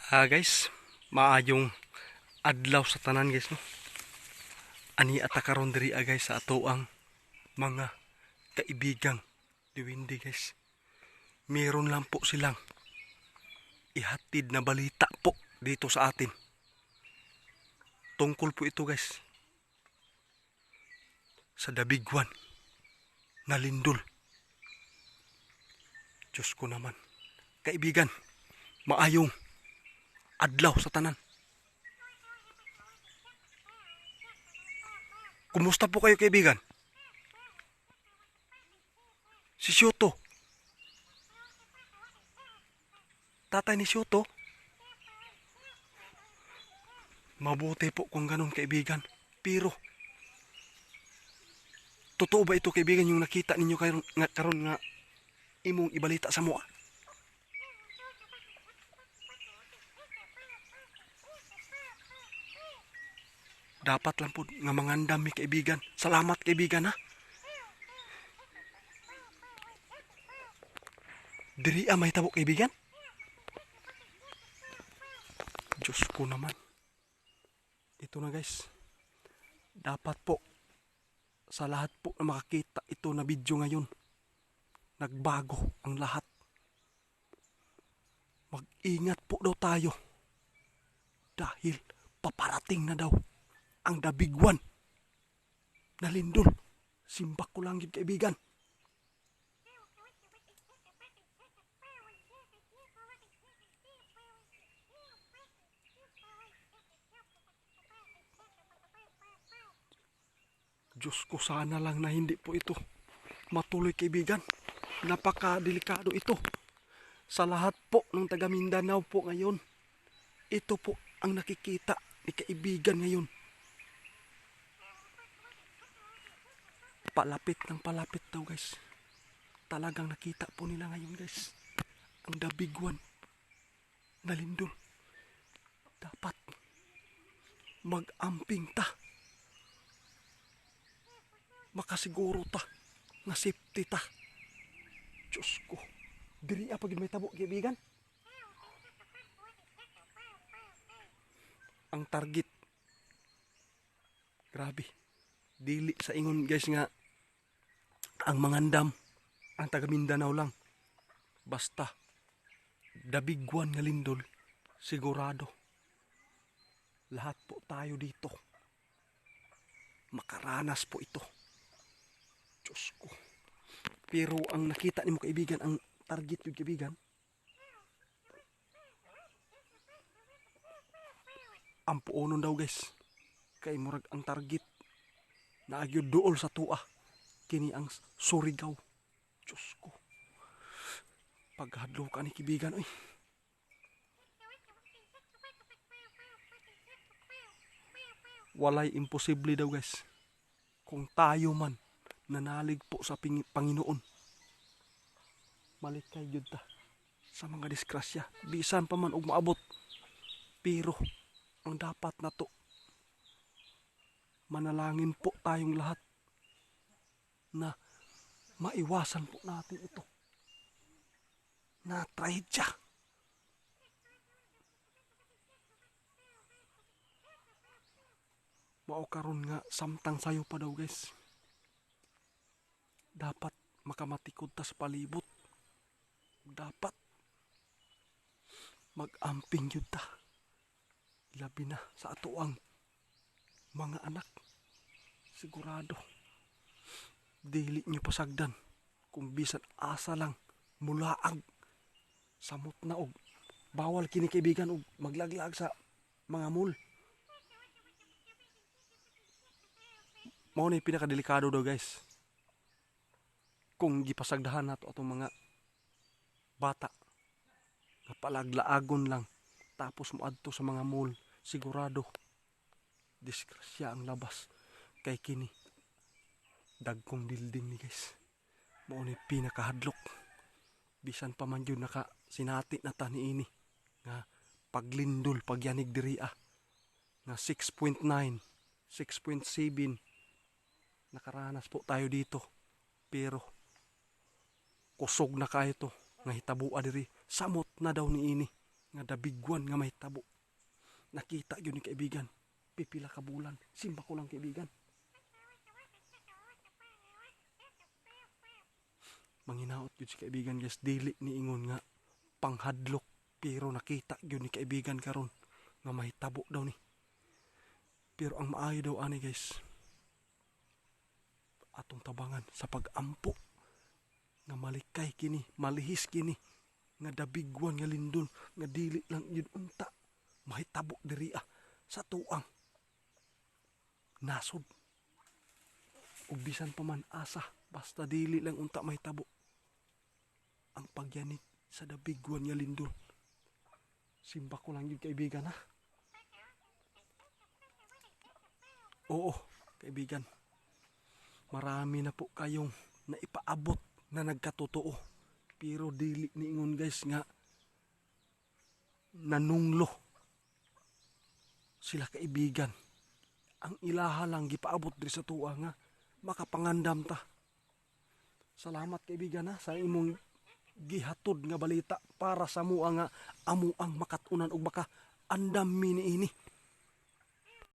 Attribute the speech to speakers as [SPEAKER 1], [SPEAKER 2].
[SPEAKER 1] Guys, maayong adlaw sa tanan guys no. Ani ata karon diri guys sa ato ang mga kaibigang diwindi guys. Meron lang po silang ihatid na balita po dito sa atin. Tungkol po ito guys sa Dabiguan na lindol. Diyos ko naman. Kaibigan, maayong adlaw sa tanan. Kumusta po kayo kaibigan? Si Shoto. Tatay ni Shoto. Mabuti po kung ganun kaibigan. Pero, totoo ba ito kaibigan yung nakita ninyo karon nga imong ibalita sa mua? Dapat lang po nga mangandam mi kaibigan. Salamat kaibigan ha. Diri may tabo kaibigan. Diyos ko naman. Ito na guys. Dapat po sa lahat po na makakita ito na video ngayon. Nagbago ang lahat. Mag-ingat po daw tayo. Dahil paparating na daw ang Dabiguan na lindol. Simbak ko lang yun kaibigan. Diyos ko, sana lang na hindi po ito matuloy kaibigan. Napakadelikado ito. Sa lahat po ng taga Mindanao po ngayon, ito po ang nakikita ni kaibigan ngayon. Palapit ng palapit daw guys. Talagang nakita po nila ngayon guys. Ang Dabiguan na lindol. Dapat mag-amping ta. Makasiguro ta na safety ta. Diyos ko. Diri pag may tabo kaibigan. Ang target. Grabe. Dili sa ingon guys nga ang mangandam ang taga Mindanao lang. Basta Dabiguan nga lindol sigurado lahat po tayo dito makaranas po ito. Diyos ko. Pero ang nakita ni mo kaibigan, ang target yung kaibigan, ang puonon daw guys. Kay murag ang target na agyo dool sa tua. Kini ang Surigao. Diyos ko. Paghadlo ka ni kaibigan. Oy. Walay imposible daw guys. Kung tayo man nanalig po sa Panginoon. Malikay yun ta sa mga disgrasya. Bisan pa man og maabot. Pero ang dapat na to, manalangin po tayong lahat na maiwasan po natin ito na trahedya. Mao karon nga samtang sayo pa daw guys. Dapat makamatikod ta sa palibot. Dapat mag-amping yun ta. Labi na sa atoang mga anak. Sigurado. Dili nyo pasagdan. Kung bisan asa lang mulaag. Samot na og bawal kini kaibigan og maglaglag sa mga mall. Mao ni pinakadelikado daw guys. Kung gipasagdahan nato atong mga bata na palaglaagon lang tapos moadto sa mga mall, sigurado disgrasya ang labas. Kay kini dagkong building ni guys. Mao ni pinakahadlok. Bisan pa man yun naka sinati na ta niini nga paglindol pagyanig diri nga 6.9 6.7 nakaranas po tayo dito. Pero kusog na kayo to nga hitabua diri samot na daw niini nga dabigwan nga mahitabo. Nakita gyud ni kaibigan. Pipila ka bulan. Simba ko lang kaibigan. Manginaot gyud si kaibigan guys, dili ni ingon nga panghadlok, pero nakita gyud ni kaibigan karon nga mahitabo daw ni. Pero ang maayo daw ani guys, atong tabangan sa pag-ampo nga malikay kini, malihis kini nga dabigwan nga lindol nga dili lang yun unta mahitabo diri sa tuang nasod. Ug bisan pa man asa, basta dili lang unta mahitabo ang pagyanit sa dabigwan nga lindol. Simba ko lang yun kaibigan ha. Oo kaibigan, marami na po kayong naipaabot na nagkatotoo. Pero dili niingon guys nga nanunglo sila kaibigan. Ang ilaha lang gipaabot diri sa tuwa nga makapangandam ta. Salamat kaibigan ha sa imong gihatod nga balita para sa mua nga amo ang makatunan ug maka andam mi niini.